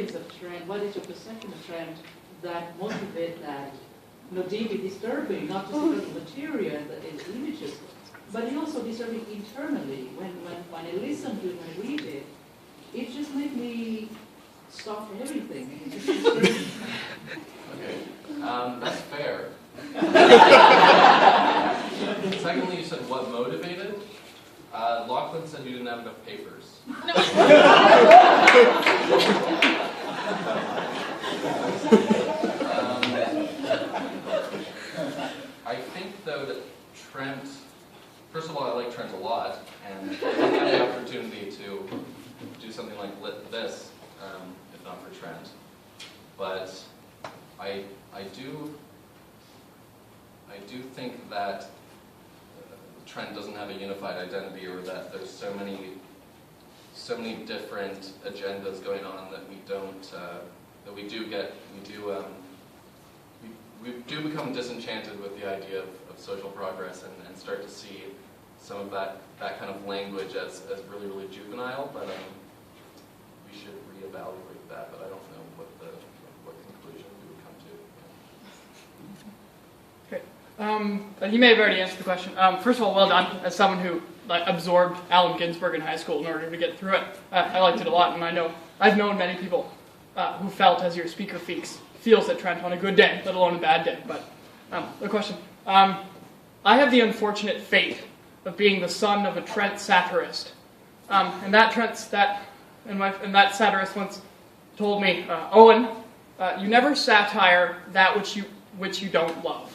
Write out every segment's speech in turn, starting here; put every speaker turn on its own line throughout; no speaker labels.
experience of Trent, what is your perception of Trent that motivate that, deeply disturbing, not just because of material and the images, but it's also disturbing internally. When I listen to it, when I read it, it just made me stop everything.
Okay, that's fair. Secondly, you said what motivated? Lachlan said you didn't have enough papers. I think, though, that Trent, first of all, I like Trent a lot, and I didn't have the opportunity to do something like this, if not for Trent. But I do think that Trent doesn't have a unified identity, or that there's so many different agendas going on that we don't, that we do become disenchanted with the idea of social progress and start to see some of that kind of language as really, really juvenile. But we should reevaluate that. But I don't know what conclusion we would come to.
Great. You may have already answered the question. First of all, well done. As someone who absorbed Allen Ginsberg in high school in order to get through it, I liked it a lot, and I've known many people who felt as your speaker feels at Trent on a good day, let alone a bad day. But the question: I have the unfortunate fate of being the son of a Trent satirist, and that satirist once told me, Owen, you never satire that which you don't love.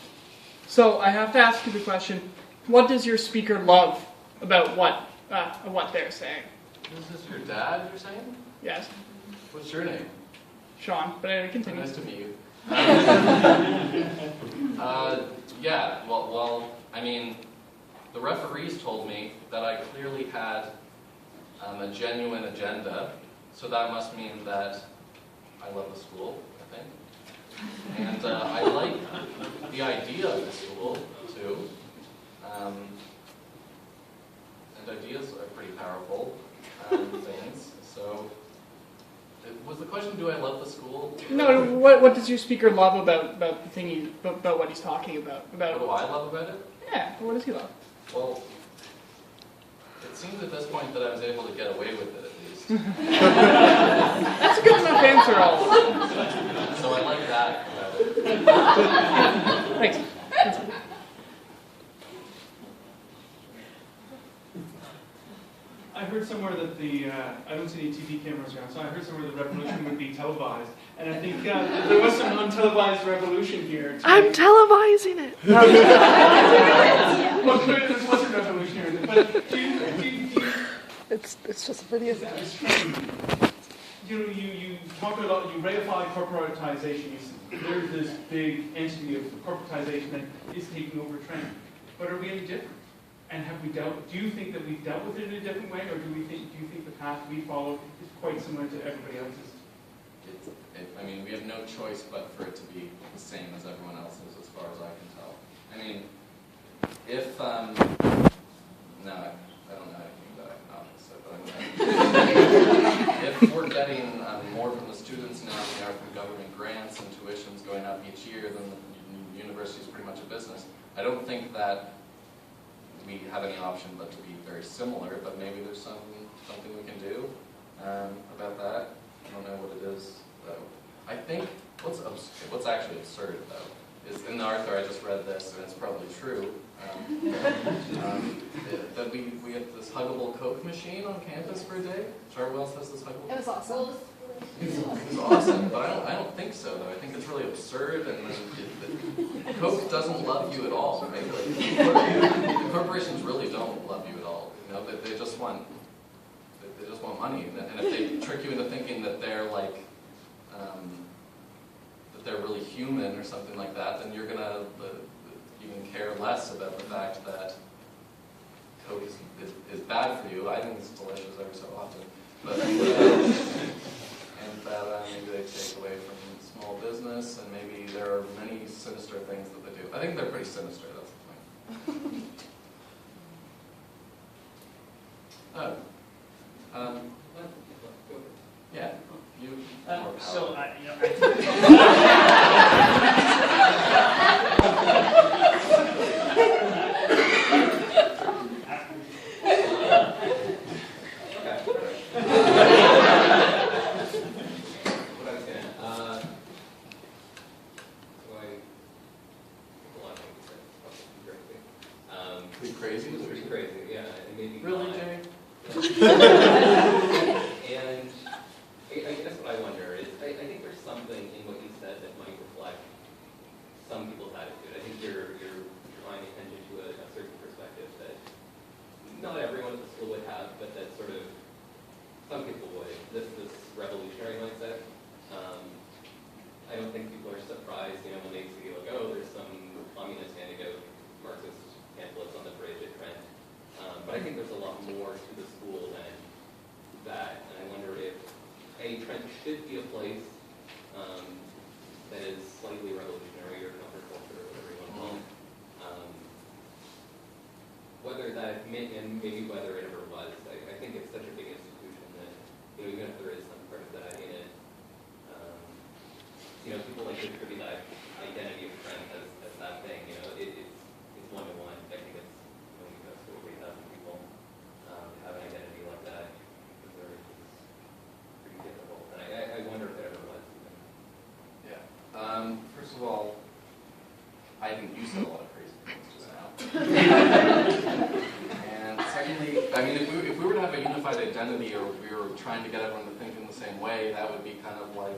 So I have to ask you the question: what does your speaker love about what they're saying?
Is this your dad, you're saying?
Yes.
What's your name?
Sean, but anyway, continue.
Nice to meet you. Yeah, well, I mean, the referees told me that I clearly had a genuine agenda, so that must mean that I love the school, I think. And I like the idea of the school, too. And ideas are pretty powerful things, so... Was the question, do I love the school?
No, what does your speaker love about the thing about what he's talking about?
What do I love about it?
Yeah, what does he love?
Well, it seems at this point that I was able to get away with it, at least.
That's a good enough answer, all.
So I like that about it.
Thanks.
I heard somewhere that I don't see any TV cameras around, so I heard somewhere the revolution would be televised. And I think there was some untelevised revolution here today.
I'm televising it.
Well, clearly there was a revolution here. But do you
It's just a video.
You talk a lot, you reify corporatization. There's this big entity of corporatization that is taking over Trent. But are we any different? And do you think that we've dealt with it in a different way, or do you think the path we follow is quite similar to everybody else's?
I mean, we have no choice but for it to be the same as everyone else's, as far as I can tell. I mean, if, no, I don't know anything about economics, but if we're getting more from the students now than we are from government grants and tuitions going up each year, then the university is pretty much a business. I don't think that we have any option but to be very similar, but maybe there's something we can do about that. I don't know what it is, though. I think what's actually absurd, though, is in Arthur, I just read this, and it's probably true, that we had this huggable Coke machine on campus for a day. Chartwell says this huggable.
It was awesome.
It was awesome, but I don't think so, though. I think it's really absurd, and Coke doesn't love you at all. Right? Like, corporations really don't love you at all. You know, they just want money, and if they trick you into thinking that they're like that they're really human or something like that, then you're gonna even care less about the fact that Coke is bad for you. I think it's delicious every so often, but. And that maybe they take away from small business, and maybe there are many sinister things that they do. I think they're pretty sinister, that's the point. Yeah, you more power.
So, I
What I was gonna, so a lot of things you said, probably
Pretty crazy?
it was pretty crazy, yeah, and maybe.
Really, Jay?
And I guess what I wonder is, I think there's something in what you said that might reflect some people's attitude. I think you're drawing attention to a certain perspective that not everyone at the school would have, but that sort of, some people would, this revolutionary mindset. I don't think people are surprised, when they see, like, oh, there's some communist handing out Marxist pamphlets on the bridge at Trent. But I think there's a lot more to the school than that, and I wonder if, Trent should be a place that is slightly revolutionary or counterculture, or whatever you want to call it. Whether that, and maybe whether it ever was, I think it's such a big institution that, even if there is some part of that in it, people like to attribute that identity of Trent as that thing, it's one-to-one. I think it's, when you go to 8,000 people, have an identity like that, it's pretty difficult. And I wonder if it ever was.
Yeah. First of all, I think you said a lot of crazy things just now. And secondly, if we were to have a unified identity, or we were trying to get everyone to think in the same way, that would be kind of like a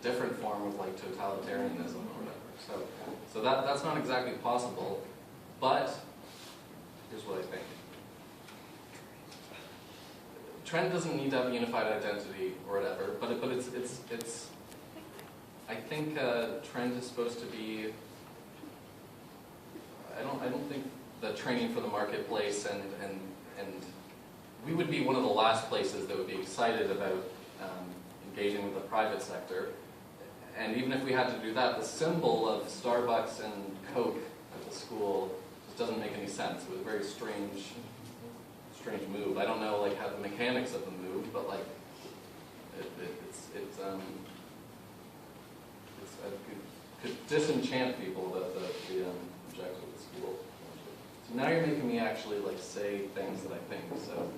different form of like totalitarianism or whatever. So that's not exactly possible. But here's what I think. Trent doesn't need to have a unified identity or whatever, but it's. I think Trent is supposed to be. I don't think the training for the marketplace and we would be one of the last places that would be excited about engaging with the private sector. And even if we had to do that, the symbol of Starbucks and Coke at the school just doesn't make any sense. It was a very strange move. I don't know how the mechanics of the move, but it could disenchant people, the objective of the school. So now you're making me actually say things that I think, so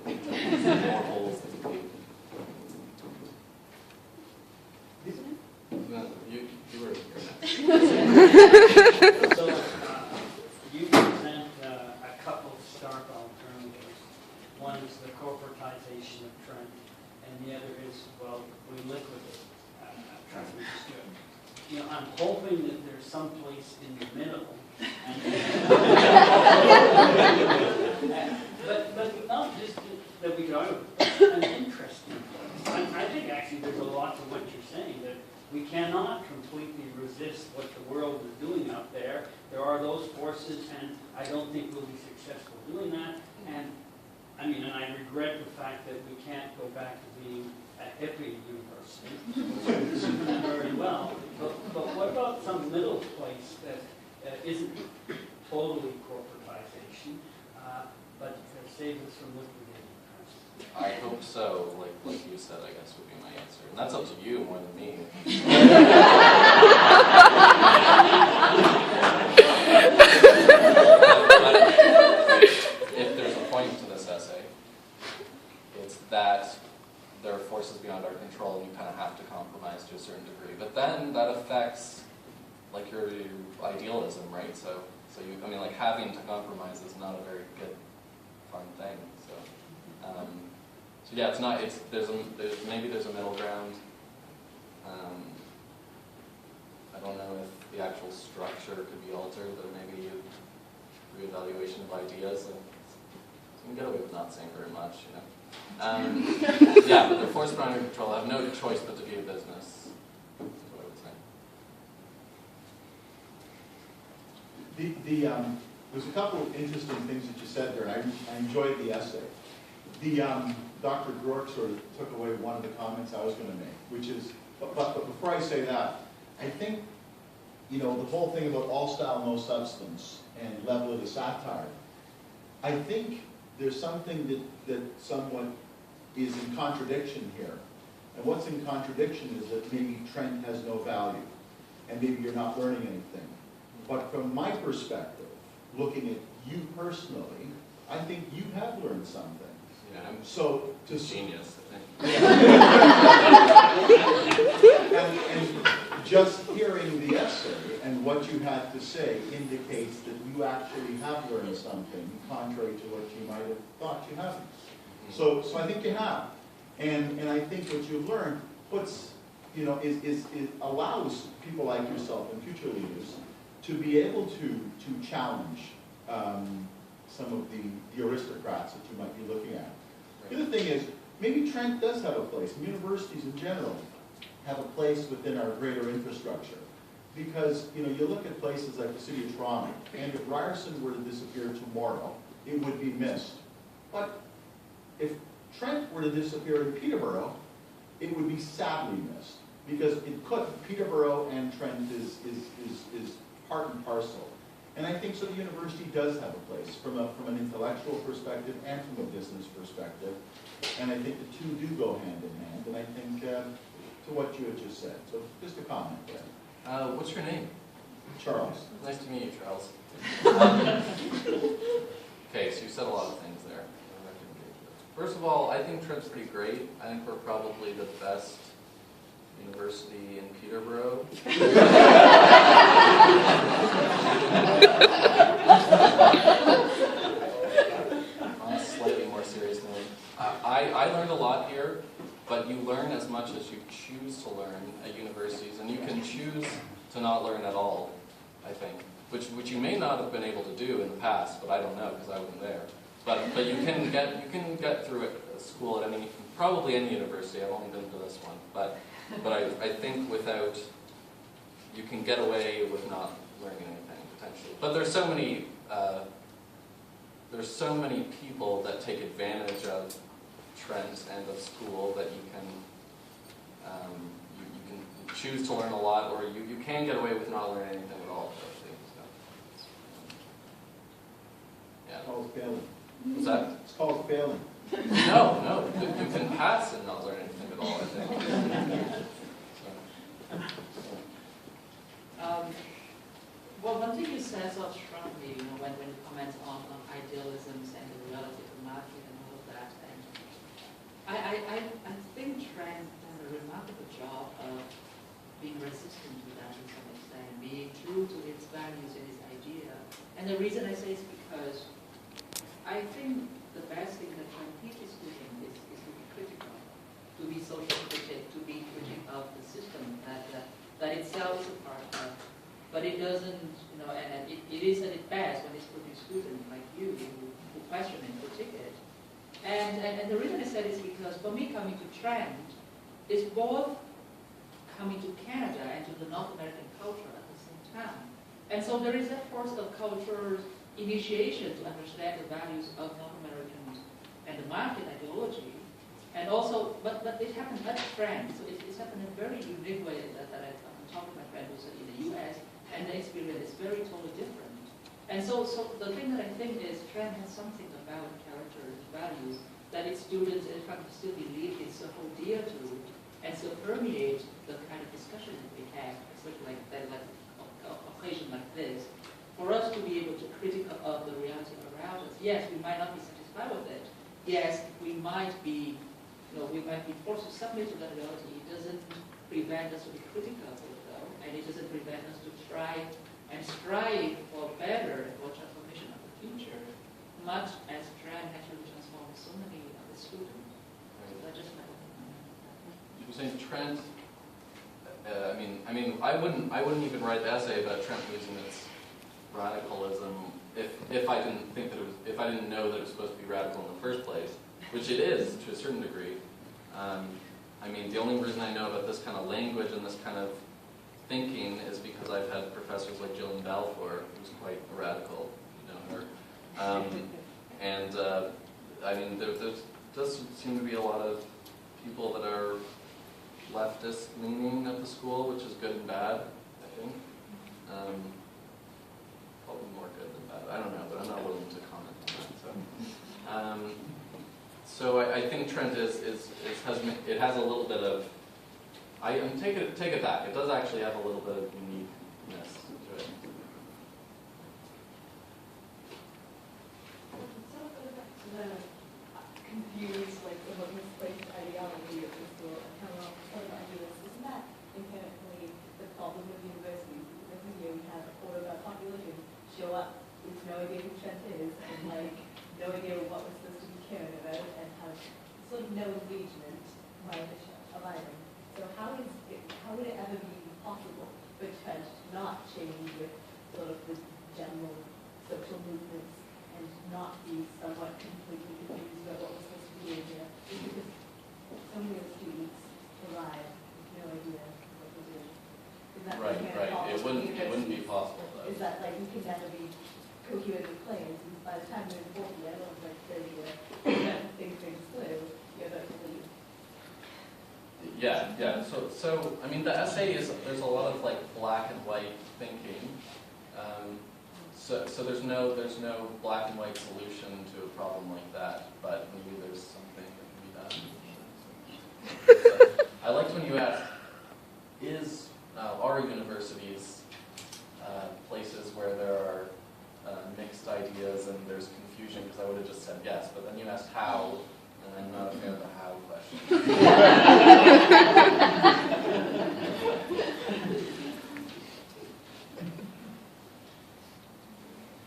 more holes than deep. No, you were next.
So, you present a couple of stark alternatives. One is the corporatization of Trent, and the other is, well, we liquidate Trent, we just do it. I'm hoping that there's some place in the middle. But not just that we could argue, an interesting place. I think actually there's a lot to what you're saying, that we cannot completely resist what the world is doing out there. There are those forces, and I don't think we'll be successful doing that. And I regret the fact that we can't go back to being a hippie university, which is very well. But what about some middle place that isn't totally corporatization, but saves us from liquidating Trent?
I hope so, like you said, I guess would be my answer. And that's up to you more than me. But if there's a point to this essay, it's that there are forces beyond our control and you kind of have to compromise to a certain degree. But then that affects your idealism, right? So you, having to compromise is not a very good, fun thing. So yeah, it's not. Maybe there's a middle ground. I don't know if the actual structure could be altered, but maybe reevaluation of ideas. So you can get away with not saying very much, Yeah, but they're forced beyond your control. I have no choice but to be a business. Is what I would say.
There's a couple of interesting things that you said there, and I enjoyed the essay. Dr. Groark sort of took away one of the comments I was going to make, which is, but before I say that, I think, the whole thing about all style, no substance, and level of the satire, I think there's something that somewhat is in contradiction here. And what's in contradiction is that maybe Trent has no value, and maybe you're not learning anything. But from my perspective, looking at you personally, I think you have learned something.
Yeah, I'm
So to
genius, I think.
and just hearing the essay and what you had to say indicates that you actually have learned something contrary to what you might have thought you haven't. So I think you have. And I think what you've learned puts, is allows people like yourself and future leaders to be able to challenge some of the aristocrats that you might be looking at. The other thing is, maybe Trent does have a place, and universities in general have a place within our greater infrastructure. Because, you look at places like the city of Toronto, and if Ryerson were to disappear tomorrow, it would be missed. But if Trent were to disappear in Peterborough, it would be sadly missed. Because it could, Peterborough and Trent is part and parcel. And I think so the university does have a place from an intellectual perspective and from a business perspective. And I think the two do go hand in hand. And I think to what you had just said. So just a comment there.
What's your name?
Charles.
Nice to meet you, Charles. Okay, so you said a lot of things there. First of all, I think Trent's pretty great. I think we're probably the best university in Peterborough. On a slightly more serious note, I learned a lot here, but you learn as much as you choose to learn at universities, and you can choose to not learn at all, I think, which you may not have been able to do in the past, but I don't know because I wasn't there. But you can get through it at school at probably any university. I've only been to this one, but I think you can get away with not learning anything potentially. But there's so many people that take advantage of Trent and of school that you can choose to learn a lot, or you can get away with not learning anything at all. So, yeah.
It's called failing.
What's that?
It's called failing.
No, you can pass and not learn anything at all, I think.
Well, one thing you said so strongly, when you comment on idealisms and the reality of the market and all of that, and I think Trent done a remarkable job of being resistant to that to some extent, being true to its values and its idea. And the reason I say is because I think the best thing that Trent teaches students is to be critical, to be social critic, to be critic of the system that itself is a part of. But it doesn't, and it is at its best when it's put to students like you who question and critique it. And the reason I said is because for me coming to Trent is both coming to Canada and to the North American culture at the same time. And so there is that force of culture initiation to understand the values of North Americans and the market ideology. And also, but it happened at Trent, so it's happened in a very unique way that I'm talking to my friend who's in the US, and the experience is very totally different. And so the thing that I think is Trent has something about character and values that its students, in fact, still believe is so dear to and so permeate the kind of discussion that we have, especially like occasion like this, for us to be able to critical of the reality around us. Yes, we might not be satisfied with it. Yes, we might be forced to submit to that reality. It doesn't prevent us to be critical of it, though, and it doesn't prevent us to try and strive for better and for transformation of the future, much as Trent actually transformed so many of the students. So that's just my opinion.
You're saying Trent. I wouldn't even write the essay about Trent losing its radicalism if I didn't know that it was supposed to be radical in the first place, which it is to a certain degree. The only reason I know about this kind of language and this kind of thinking is because I've had professors like Gillian Balfour, who's quite a radical, her. There does seem to be a lot of people that are leftist leaning at the school, which is good and bad, I think. Probably more good than bad. I don't know, but I'm not willing to comment on that. So I think Trent it has a little bit of, take it back. It does actually have a little bit of uniqueness to it.
Confused, like the misplaced ideology of the school and how wrong some ideas. Isn't that inherently the problem with universities? Because here we have a quarter of our population show up with no idea who Trent is and like no idea what we're supposed to be caring about and have sort of no engagement of either. So how would it ever be possible for Trent to not change with sort of the general social movements and not be somewhat completely confused about what we're supposed to be doing here? Just because so many of the students arrive with no idea what they're doing. Is that
Right. It wouldn't be possible though.
Is that like you can never be coherent with plans, and by the time you're in 40, I don't know, like 30 or things through, you're about to leave.
Yeah. So I mean, the essay there's a lot of like black and white thinking. So there's no black and white solution to a problem like that, but maybe there's something that can be done. I liked when you asked, are universities places where there are mixed ideas and there's confusion, because I would have just said yes, but then you asked how, and I'm not a fan of the how question.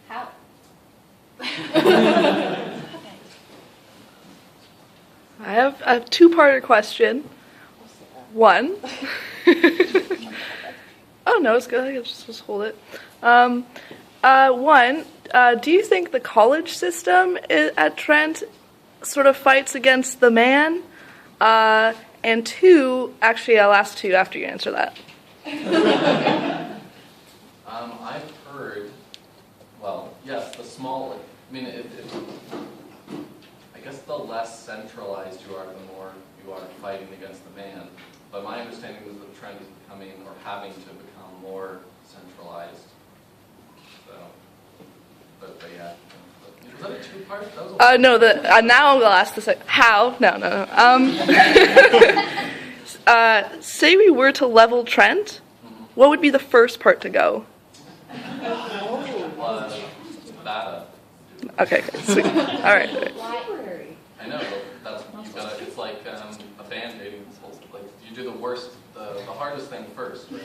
How?
I have a two-parter question. One. Oh no, it's good. I can just hold it. One. Do you think the college system at Trent sort of fights against the man? And two. Actually, I'll ask two after you answer that.
I've heard, well, yes, the small, I mean, I guess the less centralized you are, the more you are fighting against the man. But my understanding is that the trend is becoming, or having to become, more centralized. So, but yeah. Was that a two-part? That was a
No, now I'll ask the second. How? No. Say we were to level Trent, what would be the first part to go?
Data.
Okay, sweet. All right.
Library.
I know, but it's like a band-aid. Like, you do the worst, the hardest thing first, right?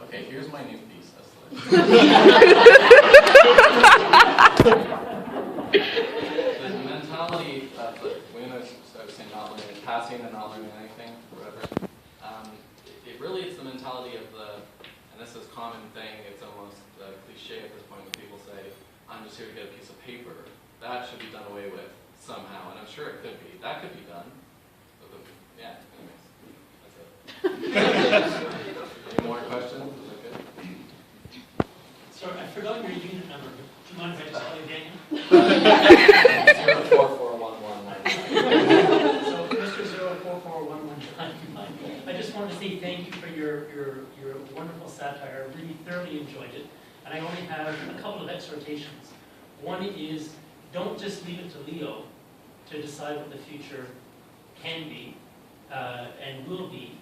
Okay, here's my new thesis. The mentality of I was saying not learning, passing and not learning anything, or whatever. It really is the mentality of and this is a common thing, it's almost cliche at this point when people say, I'm just here to get a piece of paper. That should be done away with somehow, and I'm sure it could be. That could be done. Yeah, anyways, that's it. Any more questions? Is that good?
Sorry, I forgot your unit number. Do you mind if I just tell you again?
0441199.
So, Mr. 0441199, I just wanted to say thank you for your wonderful satire. I really thoroughly enjoyed it. And I only have a couple of exhortations. One is, don't just leave it to Leo to decide what the future can be and will be.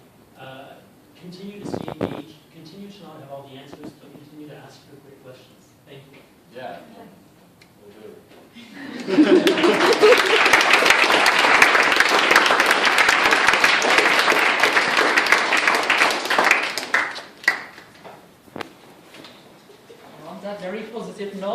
Continue to stay engaged, continue to not have all the answers, but continue to ask your great questions. Thank you.
Yeah, we'll do.
On that very positive note.